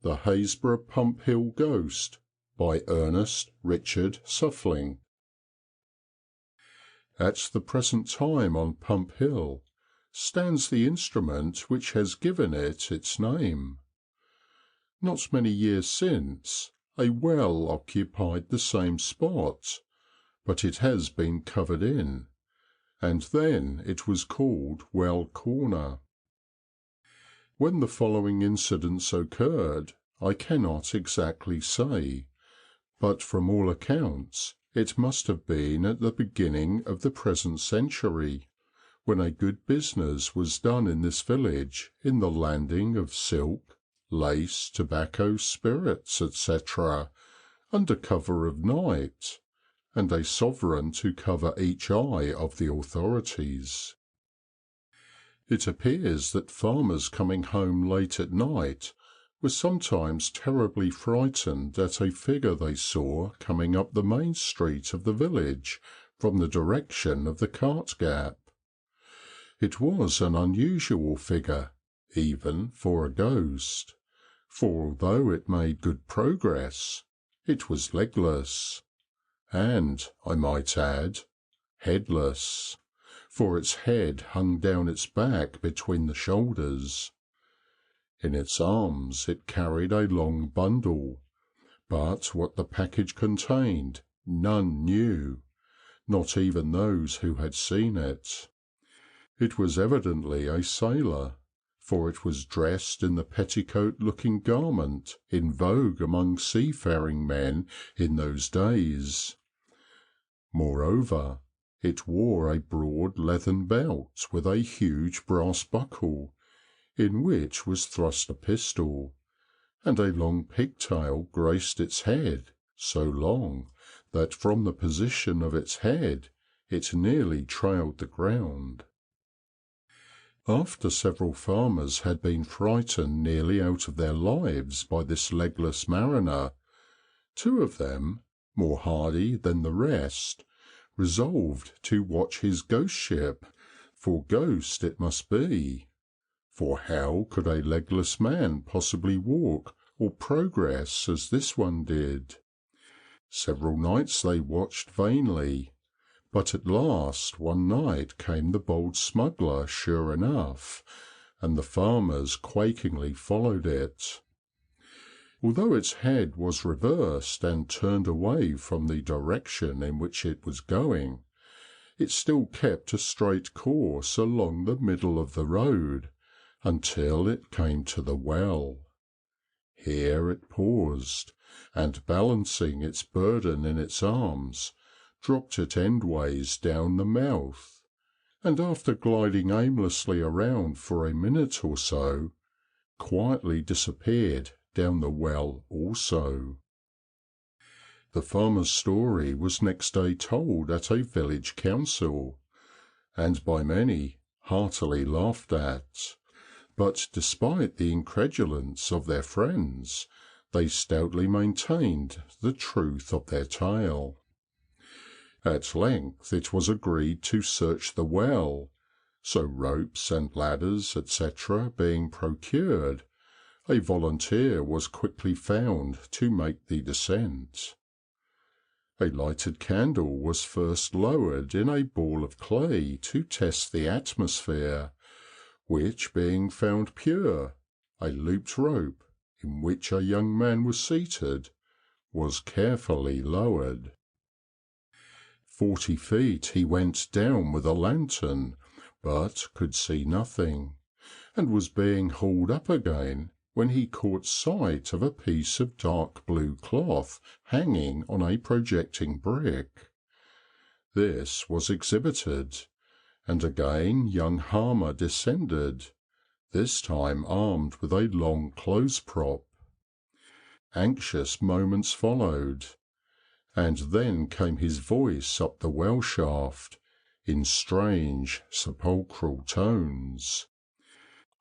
The Hasbro Pump Hill Ghost by Ernest Richard Suffling. At the present time on Pump Hill stands the instrument which has given it its name. Not many years since, a well occupied the same spot, but it has been covered in, and then it was called Well Corner. When the following incidents occurred, I cannot exactly say, but from all accounts it must have been at the beginning of the present century, when a good business was done in this village in the landing of silk, lace, tobacco, spirits, etc., under cover of night, and a sovereign to cover each eye of the authorities. It appears that farmers coming home late at night were sometimes terribly frightened at a figure they saw coming up the main street of the village from the direction of the cart gap. It was an unusual figure, even for a ghost, for although it made good progress, it was legless, and, I might add, headless, for its head hung down its back between the shoulders. In its arms it carried a long bundle, but what the package contained none knew, not even those who had seen it. It was evidently a sailor, for it was dressed in the petticoat-looking garment in vogue among seafaring men in those days. Moreover, it wore a broad leathern belt with a huge brass buckle, in which was thrust a pistol, and a long pigtail graced its head, so long that from the position of its head it nearly trailed the ground. After several farmers had been frightened nearly out of their lives by this legless mariner, two of them, more hardy than the rest, resolved to watch his ghost ship, for ghost it must be. For how could a legless man possibly walk or progress as this one did? Several nights they watched vainly, but at last one night came the bold smuggler sure enough, and the farmers quakingly followed it. Although its head was reversed and turned away from the direction in which it was going, it still kept a straight course along the middle of the road, until it came to the well. Here it paused, and balancing its burden in its arms, dropped it endways down the mouth, and after gliding aimlessly around for a minute or so, quietly disappeared down the well also. The farmer's story was next day told at a village council, and by many heartily laughed at. But despite the incredulence of their friends, they stoutly maintained the truth of their tale. At length it was agreed to search the well, so ropes and ladders, etc., being procured, a volunteer was quickly found to make the descent. A lighted candle was first lowered in a ball of clay to test the atmosphere, which being found pure, a looped rope, in which a young man was seated, was carefully lowered. 40 feet he went down with a lantern, but could see nothing, and was being hauled up again when he caught sight of a piece of dark blue cloth hanging on a projecting brick. This was exhibited, and again young Harmer descended, this time armed with a long clothes prop. Anxious moments followed, and then came his voice up the well shaft, in strange sepulchral tones.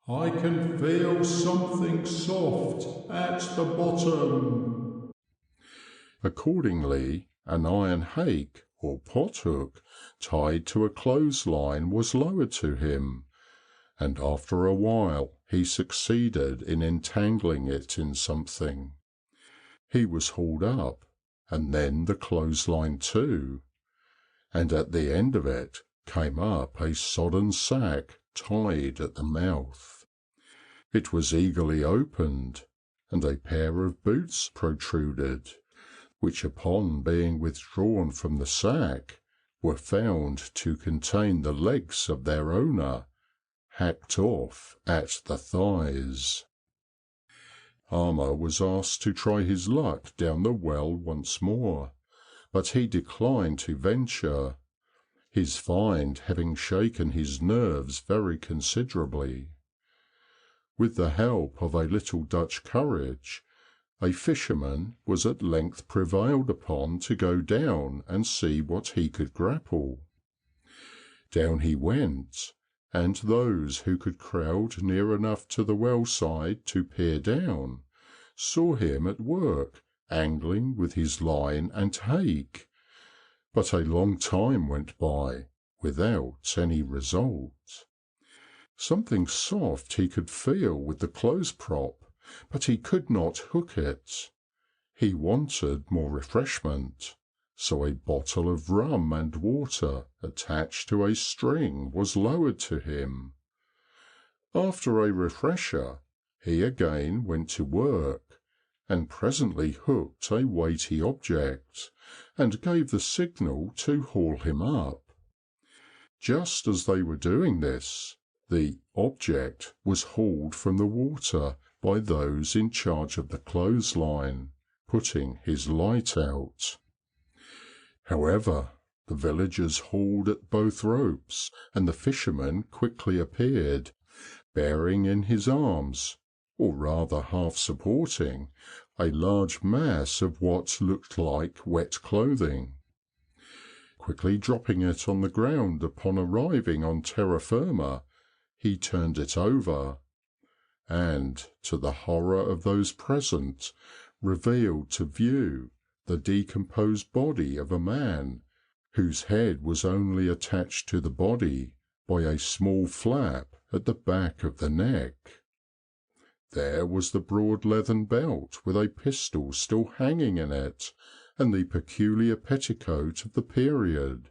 "I can feel something soft at the bottom." Accordingly, an iron hake or pot-hook tied to a clothesline was lowered to him, and after a while he succeeded in entangling it in something. He was hauled up, and then the clothesline too, and at the end of it came up a sodden sack tied at the mouth. It was eagerly opened, and a pair of boots protruded, which upon being withdrawn from the sack were found to contain the legs of their owner, hacked off at the thighs. Armour was asked to try his luck down the well once more, but he declined to venture, his find having shaken his nerves very considerably. With the help of a little Dutch courage, a fisherman was at length prevailed upon to go down and see what he could grapple. Down he went, and those who could crowd near enough to the well side to peer down, saw him at work angling with his line and hake, but a long time went by without any result. Something soft he could feel with the clothes prop, but he could not hook it. He wanted more refreshment, so a bottle of rum and water attached to a string was lowered to him. After a refresher, he again went to work, and presently hooked a weighty object, and gave the signal to haul him up. Just as they were doing this, the object was hauled from the water by those in charge of the clothesline, putting his light out. However, the villagers hauled at both ropes, and the fisherman quickly appeared, bearing in his arms, or rather half supporting, a large mass of what looked like wet clothing. Quickly dropping it on the ground upon arriving on terra firma, he turned it over, and, to the horror of those present, revealed to view the decomposed body of a man, whose head was only attached to the body by a small flap at the back of the neck. There was the broad leathern belt with a pistol still hanging in it, and the peculiar petticoat of the period.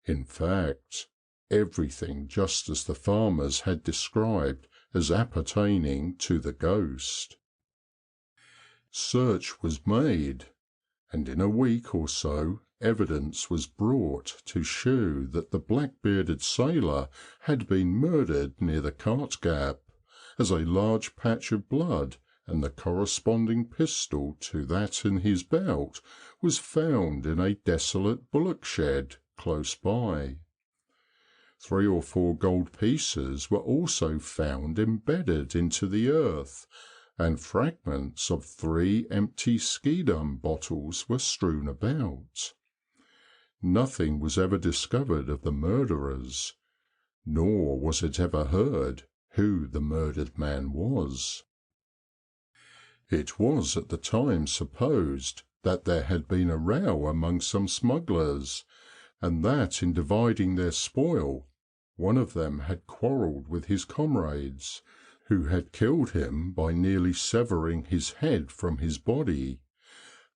In fact, everything just as the farmers had described as appertaining to the ghost. Search was made, and in a week or so evidence was brought to shew that the black-bearded sailor had been murdered near the cart gap, as a large patch of blood and the corresponding pistol to that in his belt was found in a desolate bullock shed close by. 3 or 4 gold pieces were also found embedded into the earth, and fragments of 3 empty Schiedam bottles were strewn about. Nothing was ever discovered of the murderers, nor was it ever heard who the murdered man was. It was at the time supposed that there had been a row among some smugglers, and that in dividing their spoil one of them had quarrelled with his comrades, who had killed him by nearly severing his head from his body,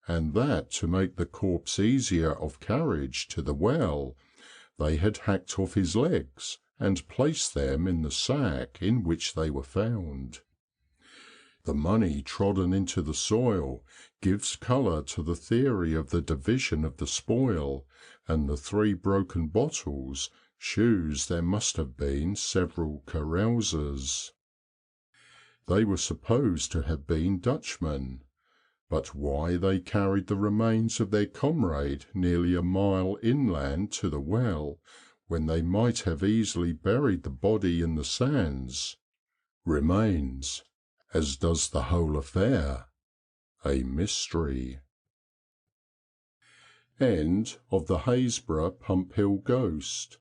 and that to make the corpse easier of carriage to the well, they had hacked off his legs and placed them in the sack in which they were found. The money trodden into the soil gives colour to the theory of the division of the spoil, and the 3 broken bottles shews there must have been several carousers. They were supposed to have been Dutchmen, but why they carried the remains of their comrade nearly a mile inland to the well, when they might have easily buried the body in the sands, remains, as does the whole affair, a mystery. End of the Hasbro Pump Hill Ghost,